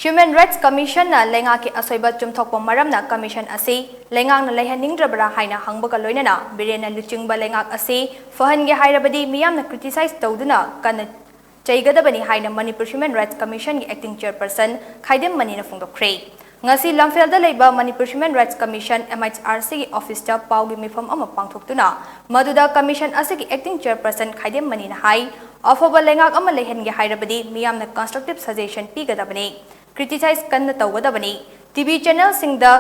Human Rights Commission na lenga ki asoiba chumthokpa maramna commission asi lengang na leihaningdrabra haina hangbaga loinana birena luchingba lengak asi fahange hairabadi miyamna criticize tawduna kana chaigadabani haina Manipur Human Rights Commission ki acting chairperson Khaidem manina phongdokre ngasi lamfelda leiba Manipur Human Rights Commission MHRC ki office ta paugi mifam ama pangthoktuna maduda commission asi ki acting chairperson Khaidem manina hai afaba lengak ama leihange hairabadi miyamna constructive suggestion pigadabani criticize kanna tawgadabani TV channel singda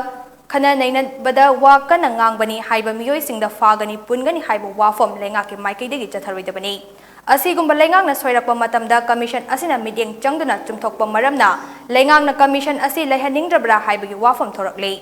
khana naina bada wa kana ngangbani haiba miyoi singda fagani pungani haiba wafom lenga ke maikaidegi chatharoidabani asigumba lengang na soirakpa matamda commission asina midyeng changduna chumthokpa maramna lengang na commission asi leihaningdrabra haibagi wafom thorakle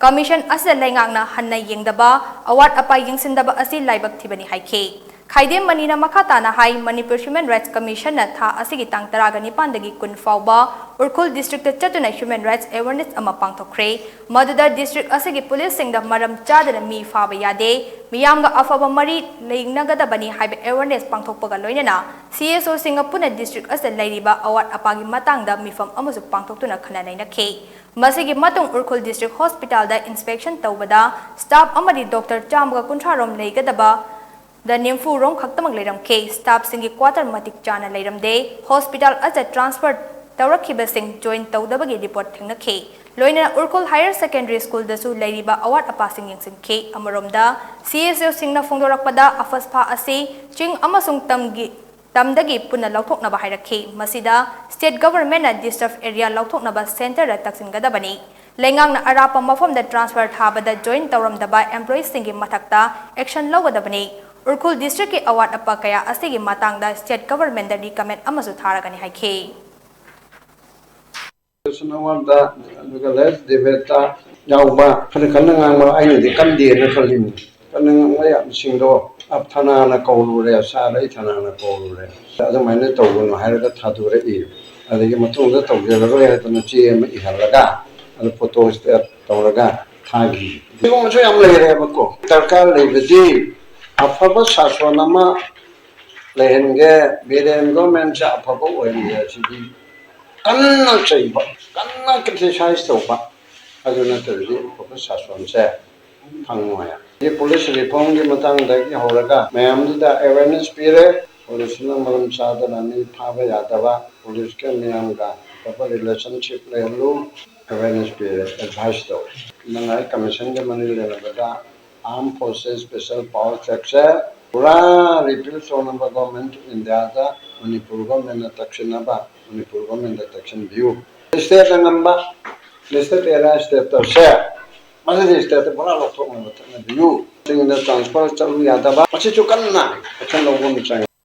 commission asida lengang na hanna yengdaba award apa yengsindaba asi laibak thibani haike Khaidem manina makhatana hai Manipur Human Rights Commission na tha asigi tang taragani pandagi kun fauba urkhul district chatuna human rights awareness ama pangthokre maduda district asigi police singda maram chadana mi faba yade miyamga afaba mari leingnagada bani haiba awareness pangthokpaga loinana CSO singapuna district asa lairiba award apagi matangda mifam amasu pangthoktuna khana nainakhe masigi matung urkhul district hospital da inspection tawbada staff amadi doctor chamga kunthrarom leigadaba The Nimfu Rong Khaktamang Leiram K staff singi quarter matik chana Leiram Day hospital as a transfer Taurakhiba Singh joined Taudabagi report Thingna K Loina Urkul Higher Secondary School the Su Lairiba award a passing yang K Amaromda CSO Singna Fundorakpada Afaspa Asi Ching Amasung Tamdagi Puna Lautok Naba Haira K Masida State Government at District Area Lautok Naba Center at Taksin Gadabani Lengang na arapa mafam the transfer Habada joined Tauram Daba employees Singi Matakta action Logadabani Urkhul district ki award apa kaya asigi matangda state government da recommend amasu tharagani haike award da less debata yauba khana ngama aini de kamde na khalimi kana ngaya singdo apthana na kawlure sa lai thana na kawlure adu maine tawgun hairaga thadure i adigi matungda tawjela ro ya tana chi ma ihalaga adu photo state tawraga thagi bigo macho yam leire bako tarkar lebedi afaba saswanama lehenge bidem government cha afaba oinge chidi kanna chaiba kanna criticize toba aduna terdi afaba saswan se thangwaya ye police reform gi matang da gi horaga mayam da awareness pire police na malam chada nani phaba yadaba police ke mayam ga afaba relationship lehlu awareness pire advice to nangai commission ge mani le bada Armed Forces Special Power Structure pura repeal from the government in the other Manipur government Taksinaba Manipur government Taksin view. State number state area state of share. Masih state pura lokok nama view. Sehingga transfer calu yadaba masih cukup na. Akan logo macam